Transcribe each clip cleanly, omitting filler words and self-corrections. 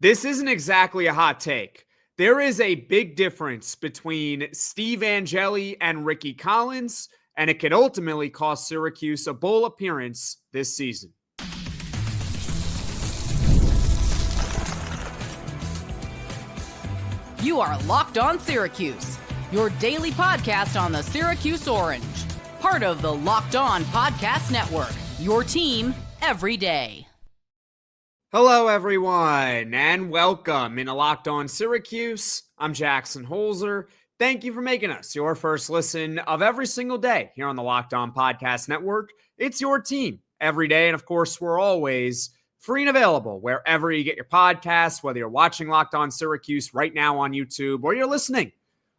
This isn't exactly a hot take. There is a big difference between Steve Angeli and Rickie Collins, and it could ultimately cost Syracuse a bowl appearance this season. You are Locked On Syracuse, your daily podcast on the Syracuse Orange. Part of the Locked On Podcast Network, your team every day. Hello, everyone, and welcome into Locked On Syracuse. I'm Jackson Holzer. Thank you for making us your first listen of every single day here on the Locked On Podcast Network. It's your team every day, and of course, we're always free and available wherever you get your podcasts, whether you're watching Locked On Syracuse right now on YouTube or you're listening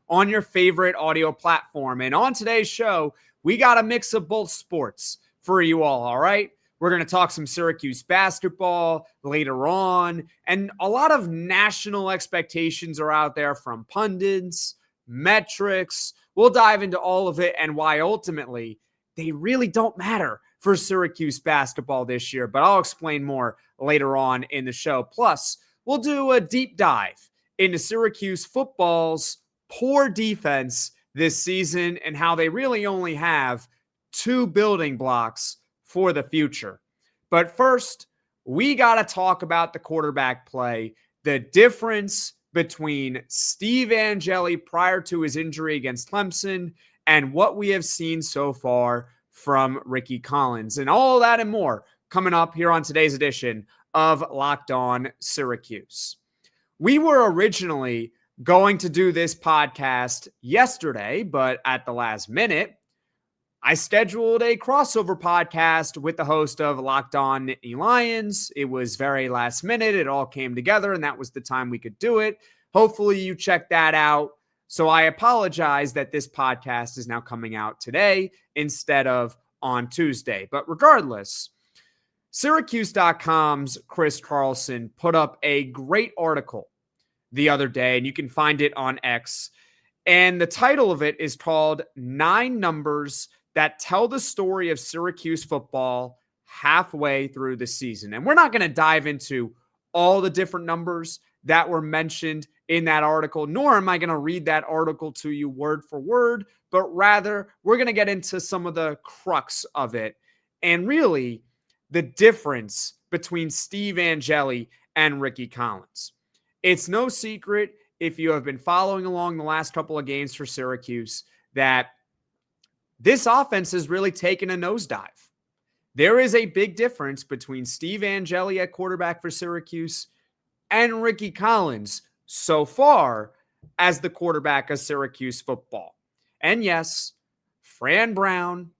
on your favorite audio platform. And on today's show, we got a mix of both sports for you all right? We're going to talk some Syracuse basketball later on, and a lot of national expectations are out there from pundits, metrics. We'll dive into all of it and why ultimately they really don't matter for Syracuse basketball this year, but I'll explain more later on in the show. Plus, we'll do a deep dive into Syracuse football's poor defense this season and how they really only have two building blocks for the future. But first, we got to talk about the quarterback play, the difference between Steve Angeli prior to his injury against Clemson and what we have seen so far from Rickie Collins, and all that and more coming up here on today's edition of Locked On Syracuse. We were originally going to do this podcast yesterday, but at the last minute, I scheduled a crossover podcast with the host of Locked On Nittany Lions. It was very last minute. It all came together, and that was the time we could do it. Hopefully you checked that out. So I apologize that this podcast is now coming out today instead of on Tuesday. But regardless, Syracuse.com's Chris Carlson put up a great article the other day, and you can find it on X. And the title of it is called 9 Numbers That Tell the Story of Syracuse Football Halfway Through the Season. And we're not going to dive into all the different numbers that were mentioned in that article, nor am I going to read that article to you word for word, but rather we're going to get into some of the crux of it and really the difference between Steve Angeli and Rickie Collins. It's no secret, if you have been following along the last couple of games for Syracuse, that this offense has really taken a nosedive. There is a big difference between Steve Angeli at quarterback for Syracuse and Rickie Collins so far as the quarterback of Syracuse football. And yes, Fran Brown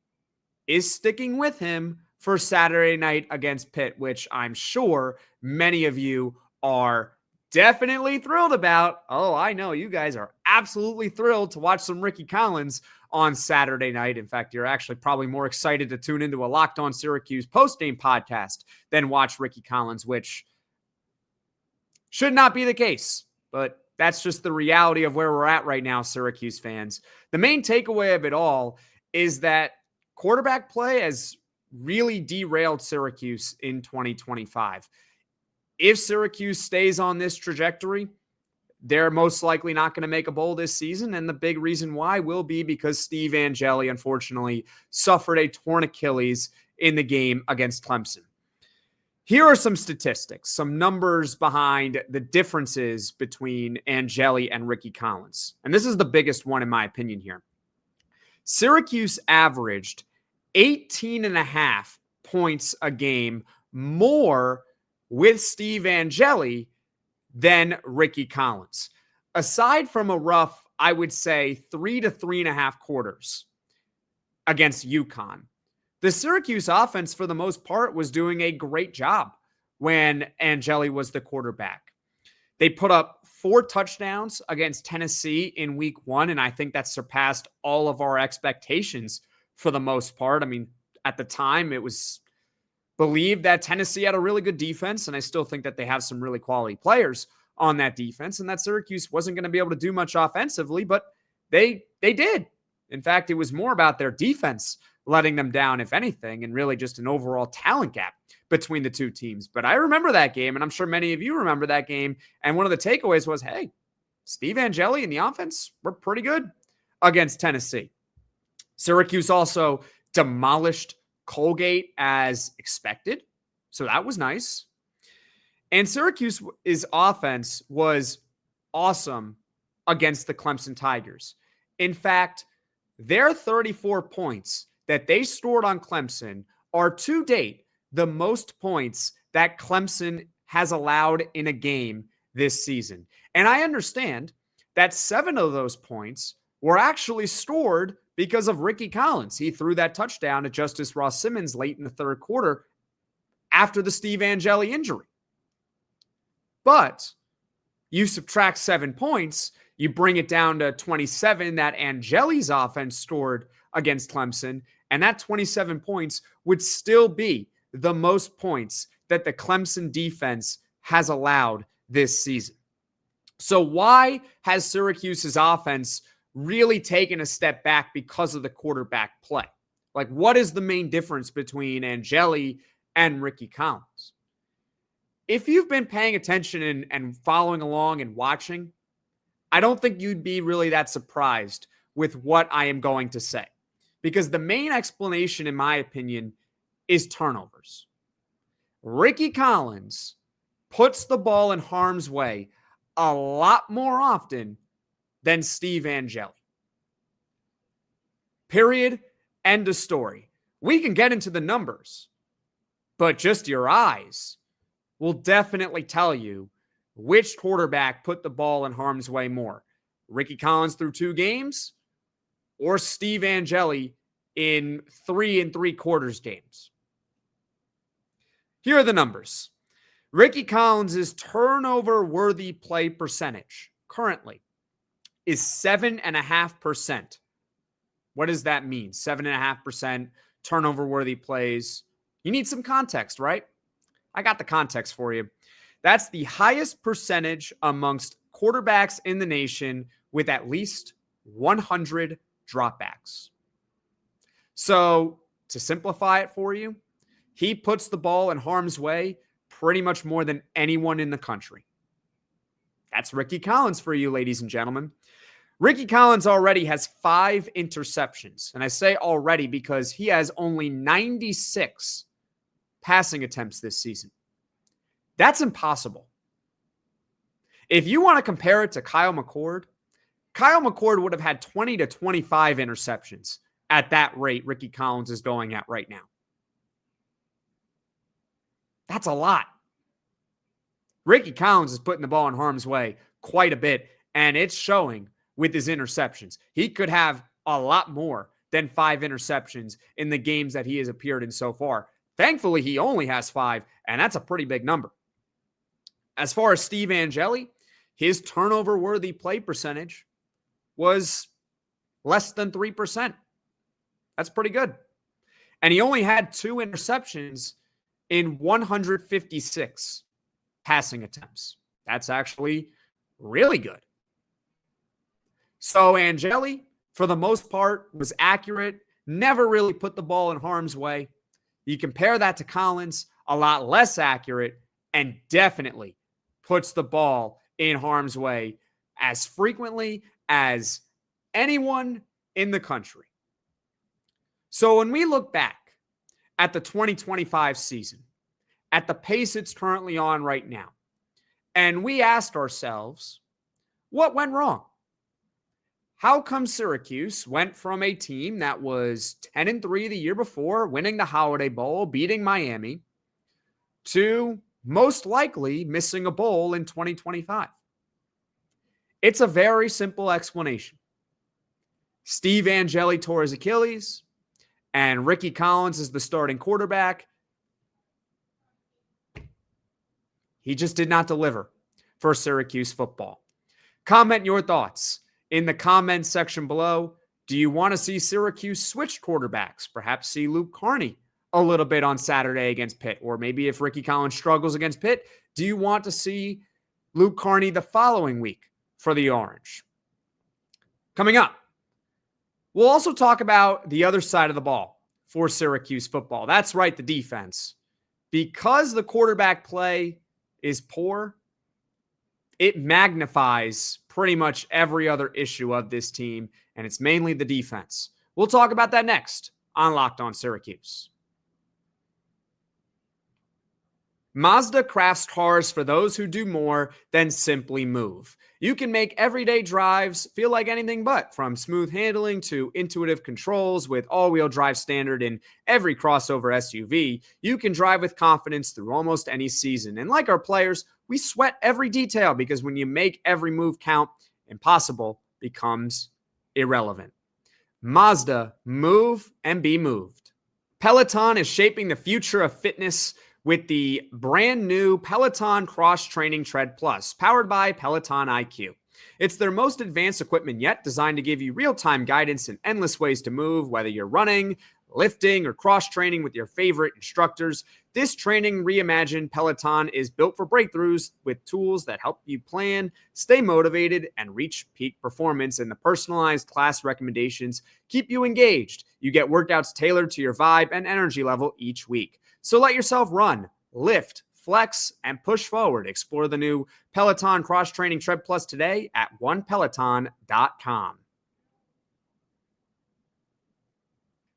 is sticking with him for Saturday night against Pitt, which I'm sure many of you are definitely thrilled about. Oh, I know you guys are absolutely thrilled to watch some Rickie Collins on Saturday night. In fact, you're actually probably more excited to tune into a Locked On Syracuse post-game podcast than watch Rickie Collins, which should not be the case. But that's just the reality of where we're at right now, Syracuse fans. The main takeaway of it all is that quarterback play has really derailed Syracuse in 2025. If Syracuse stays on this trajectory, they're most likely not going to make a bowl this season. And the big reason why will be because Steve Angeli, unfortunately, suffered a torn Achilles in the game against Clemson. Here are some statistics, some numbers behind the differences between Angeli and Rickie Collins. And this is the biggest one, in my opinion, here. Syracuse averaged 18.5 points a game more with Steve Angeli than Rickie Collins. Aside from a rough, I would say, 3 to 3.5 quarters against UConn, the Syracuse offense, for the most part, was doing a great job when Angeli was the quarterback. They put up 4 touchdowns against Tennessee in week 1, and I think that surpassed all of our expectations for the most part. I mean, at the time, it was believed that Tennessee had a really good defense, and I still think that they have some really quality players on that defense, and that Syracuse wasn't going to be able to do much offensively, but they did. In fact, it was more about their defense letting them down, if anything, and really just an overall talent gap between the two teams. But I remember that game, and I'm sure many of you remember that game. And one of the takeaways was, hey, Steve Angeli and the offense were pretty good against Tennessee. Syracuse also demolished Colgate as expected, so that was nice. And Syracuse's offense was awesome against the Clemson Tigers. In fact, their 34 points that they scored on Clemson are to date the most points that Clemson has allowed in a game this season. And I understand that 7 of those points were actually scored because of Rickie Collins. He threw that touchdown to Justice Ross Simmons late in the third quarter after the Steve Angeli injury. But you subtract 7 points, you bring it down to 27 that Angeli's offense scored against Clemson, and that 27 points would still be the most points that the Clemson defense has allowed this season. So why has Syracuse's offense really taken a step back because of the quarterback play? Like, what is the main difference between Angeli and Rickie Collins? If you've been paying attention and following along and watching, I don't think you'd be really that surprised with what I am going to say. Because the main explanation, in my opinion, is turnovers. Rickie Collins puts the ball in harm's way a lot more often than Steve Angeli. Period. End of story. We can get into the numbers, but just your eyes will definitely tell you which quarterback put the ball in harm's way more. Rickie Collins through 2 games or Steve Angeli in 3 3/4 games. Here are the numbers. Rickie Collins' turnover-worthy play percentage currently is 7.5%. What does that mean? 7.5% turnover-worthy plays. You need some context, right? I got the context for you. That's the highest percentage amongst quarterbacks in the nation with at least 100 dropbacks. So, to simplify it for you, he puts the ball in harm's way pretty much more than anyone in the country. That's Rickie Collins for you, ladies and gentlemen. Rickie Collins already has 5 interceptions. And I say already because he has only 96 passing attempts this season. That's impossible. If you want to compare it to Kyle McCord would have had 20 to 25 interceptions at that rate Rickie Collins is going at right now. That's a lot. Rickie Collins is putting the ball in harm's way quite a bit, and it's showing with his interceptions. He could have a lot more than 5 interceptions in the games that he has appeared in so far. Thankfully, he only has 5, and that's a pretty big number. As far as Steve Angeli, his turnover-worthy play percentage was less than 3%. That's pretty good. And he only had 2 interceptions in 156 passing attempts. That's actually really good. So Angeli, for the most part, was accurate, never really put the ball in harm's way. You compare that to Collins, a lot less accurate, and definitely puts the ball in harm's way as frequently as anyone in the country. So when we look back at the 2025 season, at the pace it's currently on right now, and we asked ourselves, what went wrong? How come Syracuse went from a team that was 10-3 the year before, winning the Holiday Bowl, beating Miami, to most likely missing a bowl in 2025? It's a very simple explanation. Steve Angeli tore his Achilles, and Rickie Collins is the starting quarterback. He just did not deliver for Syracuse football. Comment your thoughts in the comments section below. Do you want to see Syracuse switch quarterbacks? Perhaps see Luke Carney a little bit on Saturday against Pitt? Or maybe if Rickie Collins struggles against Pitt, do you want to see Luke Carney the following week for the Orange? Coming up, we'll also talk about the other side of the ball for Syracuse football. That's right, the defense. Because the quarterback play is poor, it magnifies pretty much every other issue of this team, and it's mainly the defense. We'll talk about that next on Locked On Syracuse. Mazda crafts cars for those who do more than simply move. You can make everyday drives feel like anything but, from smooth handling to intuitive controls with all-wheel drive standard in every crossover SUV. You can drive with confidence through almost any season. And like our players, we sweat every detail because when you make every move count, impossible becomes irrelevant. Mazda, move and be moved. Peloton is shaping the future of fitness with the brand new Peloton Cross Training Tread Plus, powered by Peloton IQ. It's their most advanced equipment yet, designed to give you real-time guidance and endless ways to move, whether you're running, lifting, or cross-training with your favorite instructors. This training reimagined Peloton is built for breakthroughs with tools that help you plan, stay motivated, and reach peak performance. And the personalized class recommendations keep you engaged. You get workouts tailored to your vibe and energy level each week. So let yourself run, lift, flex, and push forward. Explore the new Peloton Cross Training Tread Plus today at onepeloton.com.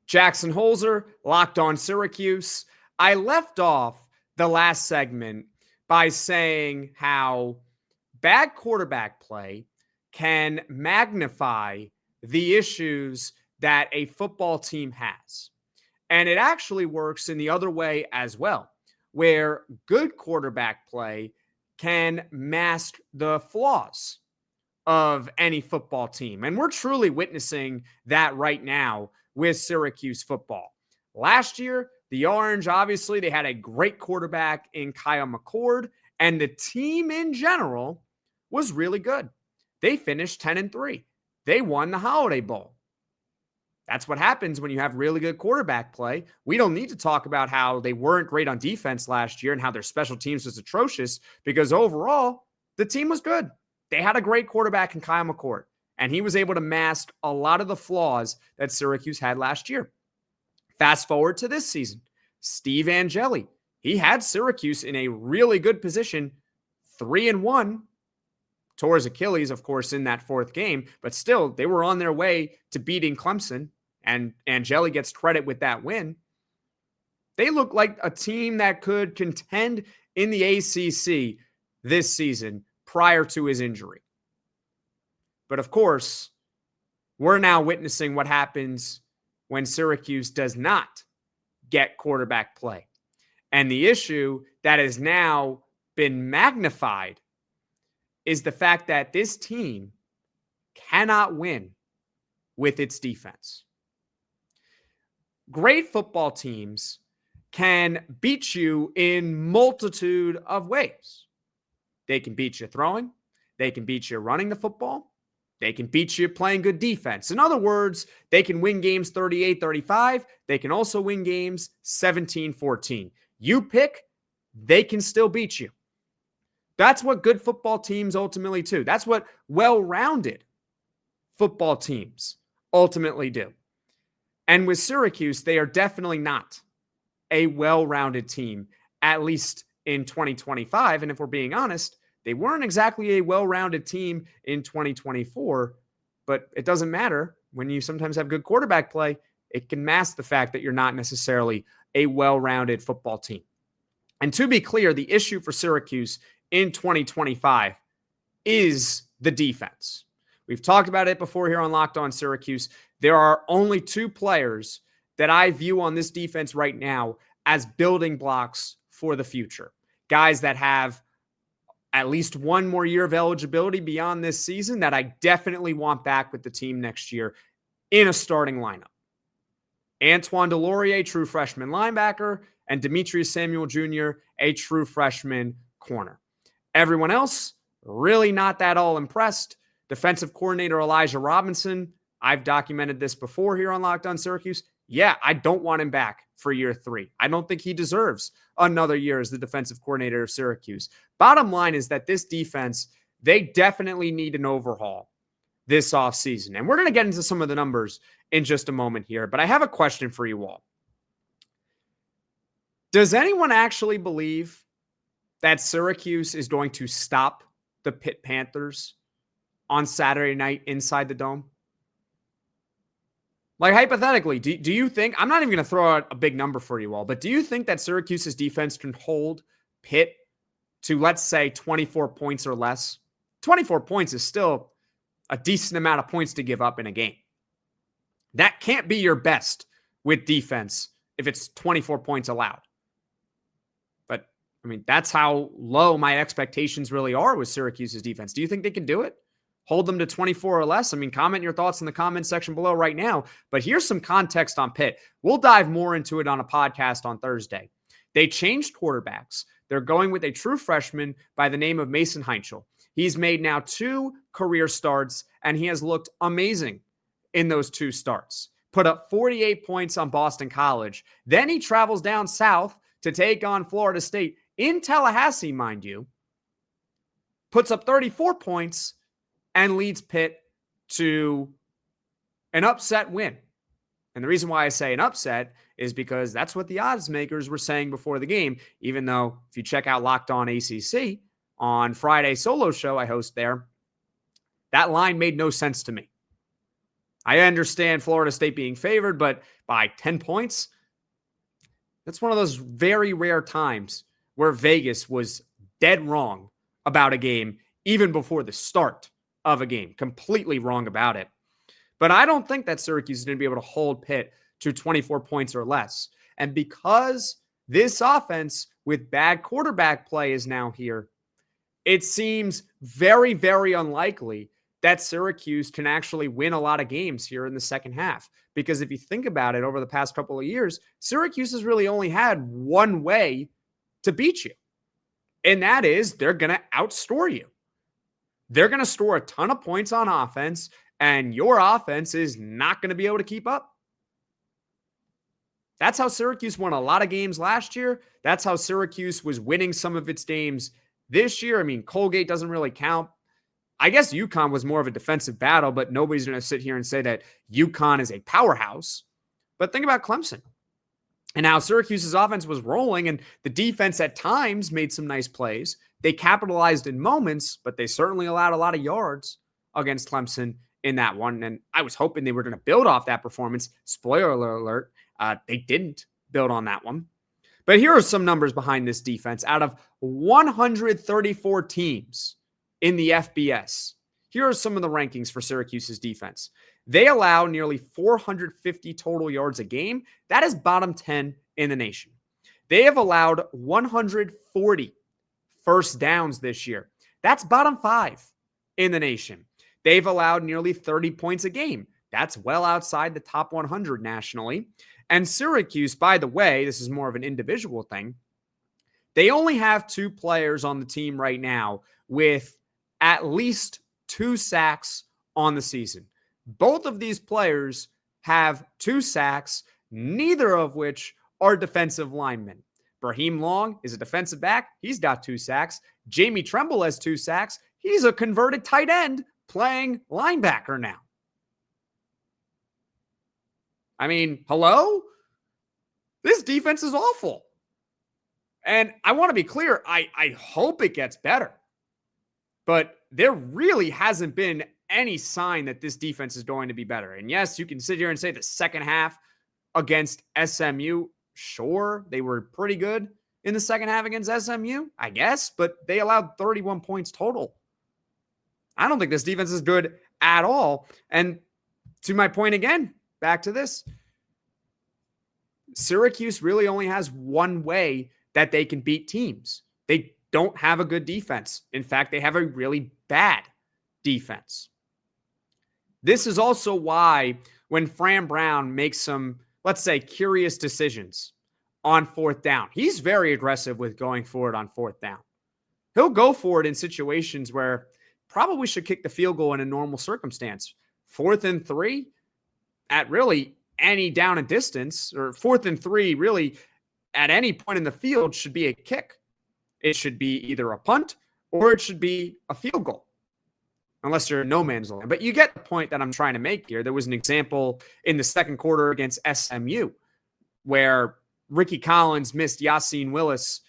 Jackson Holzer, Locked On Syracuse. I left off the last segment by saying how bad quarterback play can magnify the issues that a football team has. And it actually works in the other way as well, where good quarterback play can mask the flaws of any football team. And we're truly witnessing that right now with Syracuse football. Last year, the Orange, obviously, they had a great quarterback in Kyle McCord, and the team in general was really good. They finished 10-3. They won the Holiday Bowl. That's what happens when you have really good quarterback play. We don't need to talk about how they weren't great on defense last year and how their special teams was atrocious, because overall, the team was good. They had a great quarterback in Kyle McCord, and he was able to mask a lot of the flaws that Syracuse had last year. Fast forward to this season, Steve Angeli. He had Syracuse in a really good position, 3-1. Tore his Achilles, of course, in that fourth game, but still, they were on their way to beating Clemson, and Angeli gets credit with that win. They look like a team that could contend in the ACC this season prior to his injury. But of course, we're now witnessing what happens when Syracuse does not get quarterback play. And the issue that has now been magnified is the fact that this team cannot win with its defense. Great football teams can beat you in multitude of ways. They can beat you throwing. They can beat you running the football. They can beat you playing good defense. In other words, they can win games 38-35. They can also win games 17-14. You pick, they can still beat you. That's what good football teams ultimately do. That's what well-rounded football teams ultimately do. And with Syracuse, they are definitely not a well-rounded team, at least in 2025. And if we're being honest, they weren't exactly a well-rounded team in 2024, but it doesn't matter. When you sometimes have good quarterback play, it can mask the fact that you're not necessarily a well-rounded football team. And to be clear, the issue for Syracuse in 2025 is the defense. We've talked about it before here on Locked On Syracuse. There are only two players that I view on this defense right now as building blocks for the future. Guys that have at least one more year of eligibility beyond this season that I definitely want back with the team next year in a starting lineup. Antoine Delorier, true freshman linebacker, and Demetrius Samuel Jr., a true freshman corner. Everyone else, really not that all impressed. Defensive coordinator Elijah Robinson, I've documented this before here on Locked On Syracuse. Yeah, I don't want him back for year 3. I don't think he deserves another year as the defensive coordinator of Syracuse. Bottom line is that this defense, they definitely need an overhaul this offseason. And we're going to get into some of the numbers in just a moment here, but I have a question for you all. Does anyone actually believe that Syracuse is going to stop the Pitt Panthers on Saturday night inside the Dome? Like, hypothetically, do you think, I'm not even going to throw out a big number for you all, but do you think that Syracuse's defense can hold Pitt to, let's say, 24 points or less? 24 points is still a decent amount of points to give up in a game. That can't be your best with defense if it's 24 points allowed. But, I mean, that's how low my expectations really are with Syracuse's defense. Do you think they can do it? Hold them to 24 or less? I mean, comment your thoughts in the comment section below right now. But here's some context on Pitt. We'll dive more into it on a podcast on Thursday. They changed quarterbacks. They're going with a true freshman by the name of Mason Heinchel. He's made now 2 career starts, and he has looked amazing in those 2 starts. Put up 48 points on Boston College. Then he travels down south to take on Florida State in Tallahassee, mind you. Puts up 34 points and leads Pitt to an upset win. And the reason why I say an upset is because that's what the odds makers were saying before the game, even though if you check out Locked On ACC on Friday solo show I host there, that line made no sense to me. I understand Florida State being favored, but by 10 points, that's one of those very rare times where Vegas was dead wrong about a game even before the start of a game. Completely wrong about it. But I don't think that Syracuse is going to be able to hold Pitt to 24 points or less. And because this offense with bad quarterback play is now here, it seems very, very unlikely that Syracuse can actually win a lot of games here in the second half. Because if you think about it, over the past couple of years, Syracuse has really only had one way to beat you. And that is they're going to outscore you. They're going to score a ton of points on offense, and your offense is not going to be able to keep up. That's how Syracuse won a lot of games last year. That's how Syracuse was winning some of its games this year. I mean, Colgate doesn't really count. I guess UConn was more of a defensive battle, but nobody's going to sit here and say that UConn is a powerhouse. But think about Clemson and how Syracuse's offense was rolling, and the defense at times made some nice plays. They capitalized in moments, but they certainly allowed a lot of yards against Clemson in that one. And I was hoping they were going to build off that performance. Spoiler alert, they didn't build on that one. But here are some numbers behind this defense. Out of 134 teams in the FBS, here are some of the rankings for Syracuse's defense. They allow nearly 450 total yards a game. That is bottom 10 in the nation. They have allowed 140 first downs this year. That's bottom 5 in the nation. They've allowed nearly 30 points a game. That's well outside the top 100 nationally. And Syracuse, by the way, this is more of an individual thing. They only have 2 players on the team right now with at least 2 sacks on the season. Both of these players have 2 sacks, neither of which are defensive linemen. Brahim Long is a defensive back. He's got 2 sacks. Jamie Tremble has 2 sacks. He's a converted tight end playing linebacker now. I mean, hello? This defense is awful. And I want to be clear, I hope it gets better. But there really hasn't been any sign that this defense is going to be better. And yes, you can sit here and say the second half against SMU, sure, they were pretty good in the second half against SMU, I guess, but they allowed 31 points total. I don't think this defense is good at all. And to my point again, back to this, Syracuse really only has one way that they can beat teams. They don't have a good defense. In fact, they have a really bad defense. This is also why when Fran Brown makes some, let's say, curious decisions on 4th down, he's very aggressive with going forward on 4th down. He'll go for it in situations where probably should kick the field goal in a normal circumstance. 4th and 3 at really any down and distance, or 4th and 3 really at any point in the field should be a kick. It should be either a punt or it should be a field goal, unless you're in no man's land. But you get the point that I'm trying to make here. There was an example in the second quarter against SMU where Rickie Collins missed Yassine Willis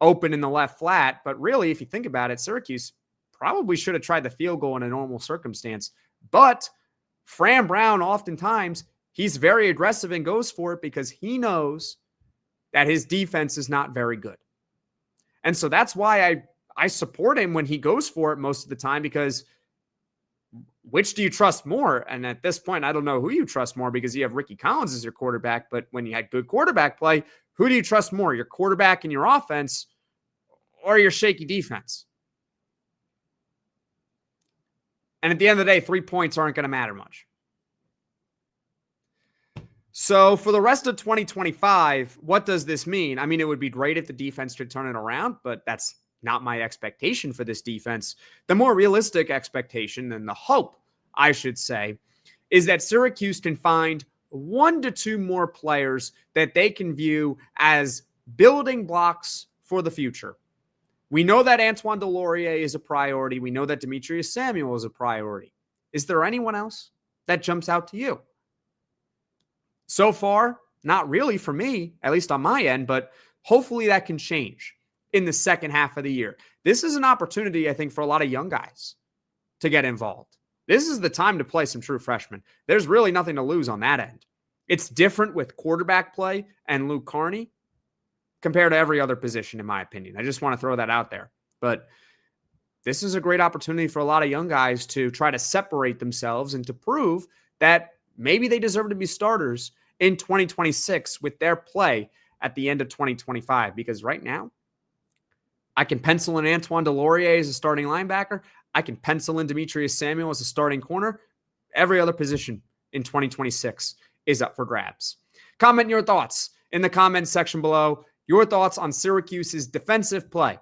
open in the left flat. But really, if you think about it, Syracuse probably should have tried the field goal in a normal circumstance. But Fran Brown, oftentimes, he's very aggressive and goes for it because he knows that his defense is not very good. And so that's why I support him when he goes for it most of the time, because which do you trust more? And at this point, I don't know who you trust more, because you have Rickie Collins as your quarterback. But when you had good quarterback play, who do you trust more? Your quarterback and your offense, or your shaky defense? And at the end of the day, 3 points aren't going to matter much. So for the rest of 2025, what does this mean? I mean, it would be great if the defense could turn it around, but that's not my expectation for this defense. The more realistic expectation, and the hope, I should say, is that Syracuse can find 1 to 2 more players that they can view as building blocks for the future. We know that Antoine Delorier is a priority. We know that Demetrius Samuel is a priority. Is there anyone else that jumps out to you? So far, not really for me, at least on my end, but hopefully that can change in the second half of the year. This is an opportunity, I think, for a lot of young guys to get involved. This is the time to play some true freshmen. There's really nothing to lose on that end. It's different with quarterback play and Luke Carney compared to every other position, in my opinion. I just want to throw that out there. But this is a great opportunity for a lot of young guys to try to separate themselves and to prove that maybe they deserve to be starters in 2026 with their play at the end of 2025. Because right now, I can pencil in Antoine Delorier as a starting linebacker. I can pencil in Demetrius Samuel as a starting corner. Every other position in 2026 is up for grabs. Comment your thoughts in the comments section below. Your thoughts on Syracuse's defensive play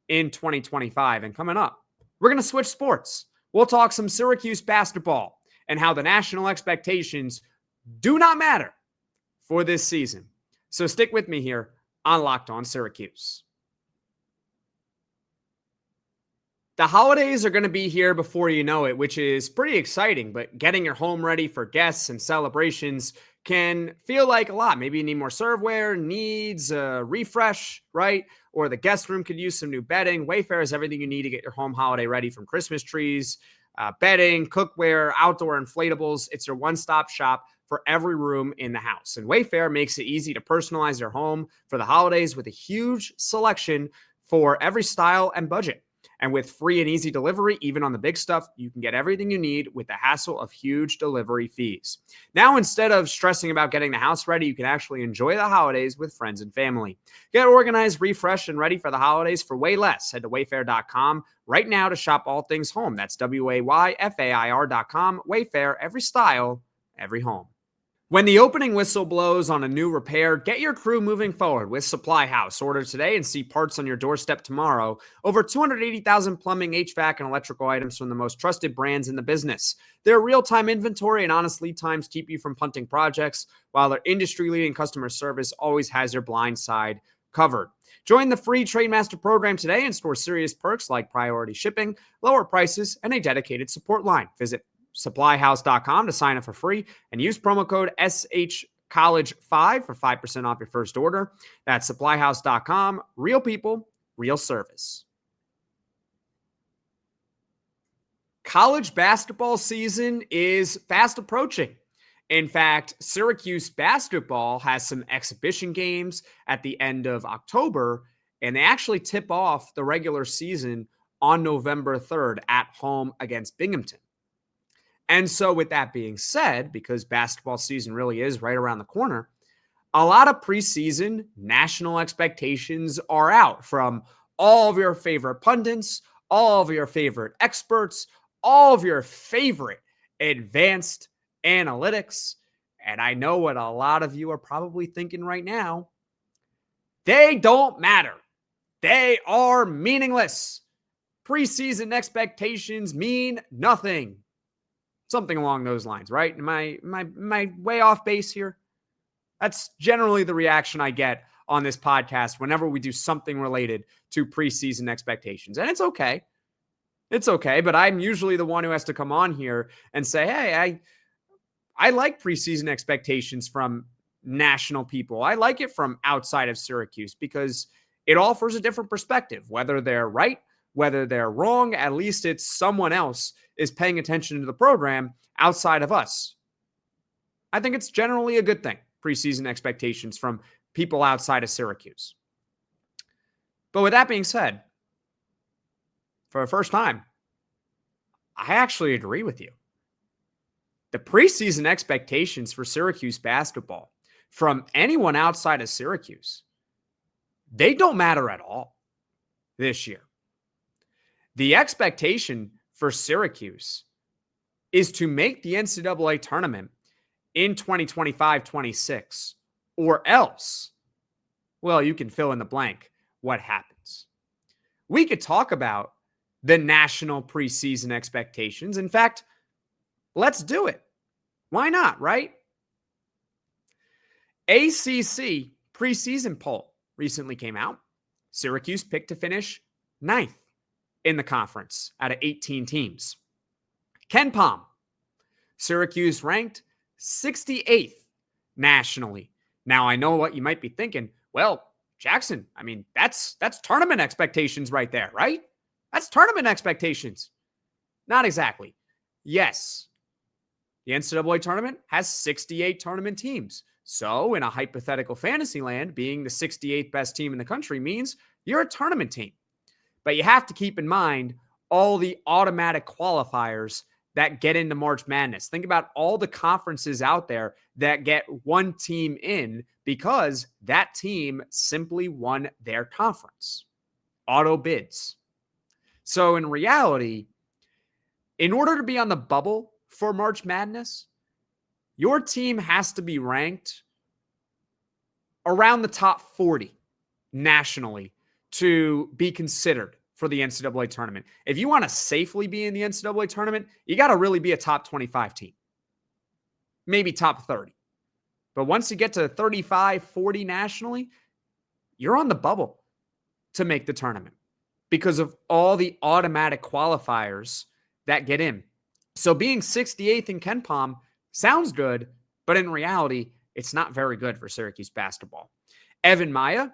in 2025. And coming up, we're going to switch sports. We'll talk some Syracuse basketball and how the national expectations do not matter for this season. So stick with me here on Locked On Syracuse. The holidays are going to be here before you know it, which is pretty exciting, but getting your home ready for guests and celebrations can feel like a lot. Maybe you need more serveware, needs a refresh, right? Or the guest room could use some new bedding. Wayfair has everything you need to get your home holiday ready, from Christmas trees, bedding, cookware, outdoor inflatables. It's your one-stop shop for every room in the house. And Wayfair makes it easy to personalize your home for the holidays with a huge selection for every style and budget. And with free and easy delivery, even on the big stuff, you can get everything you need with the hassle of huge delivery fees. Now, instead of stressing about getting the house ready, you can actually enjoy the holidays with friends and family. Get organized, refreshed, and ready for the holidays for way less. Head to wayfair.com right now to shop all things home. That's WAYFAIR.com. Wayfair, every style, every home. When the opening whistle blows on a new repair, get your crew moving forward with Supply House. Order today and see parts on your doorstep tomorrow. Over 280,000 plumbing, HVAC, and electrical items from the most trusted brands in the business. Their real-time inventory and honest lead times keep you from punting projects, while their industry-leading customer service always has your blind side covered. Join the free Trademaster program today and score serious perks like priority shipping, lower prices, and a dedicated support line. Visit supplyhouse.com to sign up for free and use promo code SHCollege5 for 5% off your first order. That's supplyhouse.com. Real people, real service. College basketball season is fast approaching. In fact, Syracuse basketball has some exhibition games at the end of October, and they actually tip off the regular season on November 3rd at home against Binghamton. And so with that being said, because basketball season really is right around the corner, a lot of preseason national expectations are out from all of your favorite pundits, all of your favorite experts, all of your favorite advanced analytics. And I know what a lot of you are probably thinking right now. They don't matter. They are meaningless. Preseason expectations mean nothing. Something along those lines, right? Am I way off base here? That's generally the reaction I get on this podcast whenever we do something related to preseason expectations. And it's okay. It's okay, but I'm usually the one who has to come on here and say, hey, I like preseason expectations from national people. I like it from outside of Syracuse because it offers a different perspective. Whether they're right, whether they're wrong, at least it's someone else is paying attention to the program outside of us. I think it's generally a good thing, preseason expectations from people outside of Syracuse. But with that being said, for the first time, I actually agree with you. The preseason expectations for Syracuse basketball from anyone outside of Syracuse, they don't matter at all this year. The expectation for Syracuse is to make the NCAA tournament in 2025-26, or else, well, you can fill in the blank what happens. We could talk about the national preseason expectations. In fact, let's do it. Why not, right? ACC preseason poll recently came out. Syracuse picked to finish 9th in the conference out of 18 teams. KenPom, Syracuse ranked 68th nationally. Now, I know what you might be thinking. Well, Jackson, I mean, that's tournament expectations right there, right? That's tournament expectations. Not exactly. Yes, the NCAA tournament has 68 tournament teams. So in a hypothetical fantasy land, being the 68th best team in the country means you're a tournament team. But you have to keep in mind all the automatic qualifiers that get into March Madness. Think about all the conferences out there that get one team in because that team simply won their conference. Auto bids. So in reality, in order to be on the bubble for March Madness, your team has to be ranked around the top 40 nationally to be considered for the NCAA tournament. If you want to safely be in the NCAA tournament, you got to really be a top 25 team, maybe top 30. But once you get to 35, 40 nationally, you're on the bubble to make the tournament because of all the automatic qualifiers that get in. So being 68th in KenPom sounds good, but in reality, it's not very good for Syracuse basketball. Evan Maya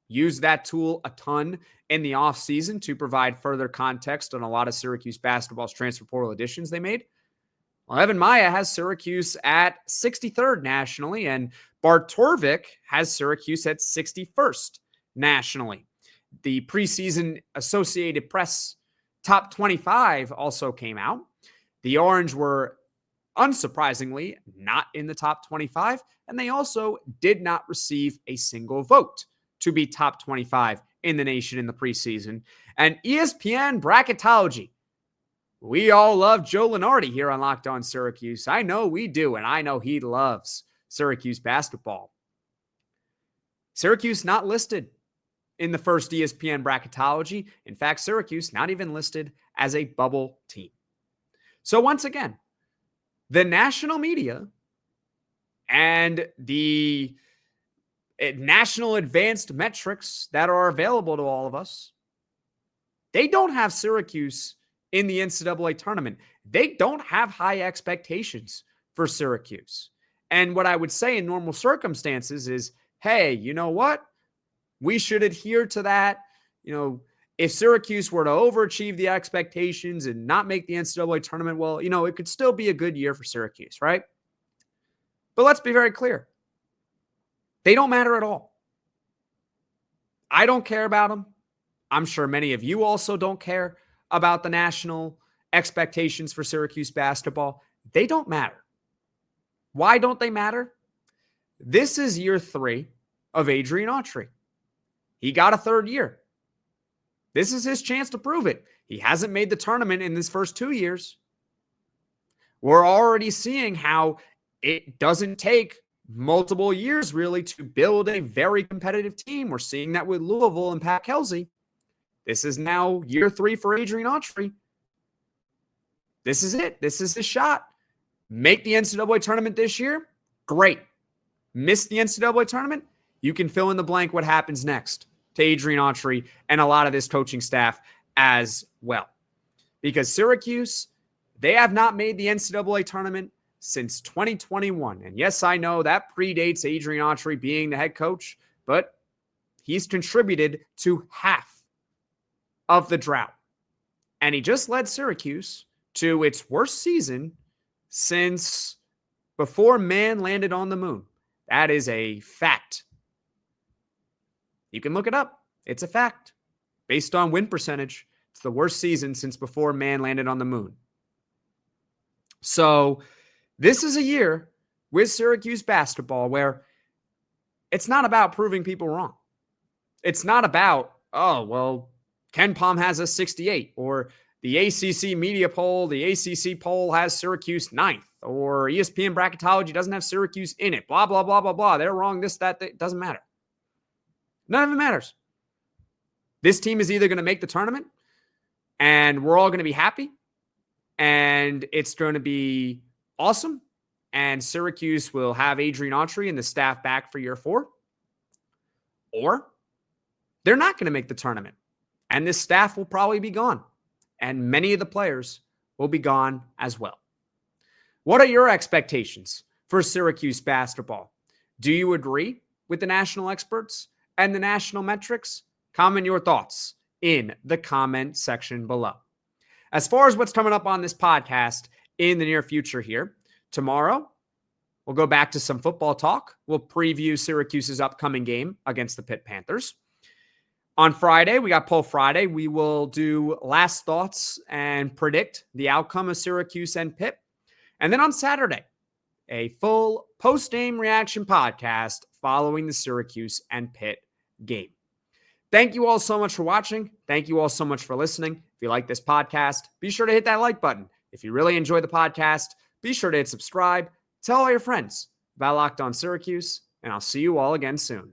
used that tool a ton in the offseason to provide further context on a lot of Syracuse basketball's transfer portal additions they made. Well, Evan Maya has Syracuse at 63rd nationally, and Bart Torvik has Syracuse at 61st nationally. The preseason Associated Press top 25 also came out. The Orange were, unsurprisingly, not in the top 25, and they also did not receive a single vote to be top 25 in the nation in the preseason. And ESPN bracketology. We all love Joe Lenardi here on Locked On Syracuse. I know we do, and I know he loves Syracuse basketball. Syracuse not listed in the first ESPN bracketology. In fact, Syracuse not even listed as a bubble team. So once again, the national media and the national advanced metrics that are available to all of us, they don't have Syracuse in the NCAA tournament. They don't have high expectations for Syracuse. And what I would say in normal circumstances is, hey, you know what? We should adhere to that. You know, if Syracuse were to overachieve the expectations and not make the NCAA tournament, well, you know, it could still be a good year for Syracuse, right? But let's be very clear. They don't matter at all. I don't care about them. I'm sure many of you also don't care about the national expectations for Syracuse basketball. They don't matter. Why don't they matter? This is year 3 of Adrian Autry. He got a third year. This is his chance to prove it. He hasn't made the tournament in his first 2 years. We're already seeing how it doesn't take multiple years really to build a very competitive team. We're seeing that with Louisville and Pat Kelsey. This is now year 3 for Adrian Autry. This is it. This is his shot. Make the NCAA tournament this year? Great. Miss the NCAA tournament? You can fill in the blank what happens next to Adrian Autry and a lot of this coaching staff as well. Because Syracuse, they have not made the NCAA tournament since 2021. And yes, I know that predates Adrian Autry being the head coach, but he's contributed to half of the drought. And he just led Syracuse to its worst season since before man landed on the moon. That is a fact. You can look it up. It's a fact. Based on win percentage, it's the worst season since before man landed on the moon. So this is a year with Syracuse basketball where it's not about proving people wrong. It's not about, oh, well, Ken Pom has a 68, or the ACC media poll, the ACC poll has Syracuse 9th, or ESPN bracketology doesn't have Syracuse in it, blah, blah, blah, blah, blah. They're wrong, this, that. It doesn't matter. None of it matters. This team is either going to make the tournament and we're all going to be happy and it's going to be awesome and Syracuse will have Adrian Autry and the staff back for year 4, or they're not going to make the tournament and this staff will probably be gone and many of the players will be gone as well. What are your expectations for Syracuse basketball? Do you agree with the national experts and the national metrics? Comment your thoughts in the comment section below. As far as what's coming up on this podcast in the near future here, tomorrow we'll go back to some football talk. We'll preview Syracuse's upcoming game against the Pitt Panthers. On Friday, we got Poll Friday. We will do last thoughts and predict the outcome of Syracuse and Pitt. And then on Saturday, a full post-game reaction podcast following the Syracuse and Pitt game. Thank you all so much for watching. Thank you all so much for listening. If you like this podcast, be sure to hit that like button. If you really enjoy the podcast, be sure to hit subscribe. Tell all your friends about Locked On Syracuse, and I'll see you all again soon.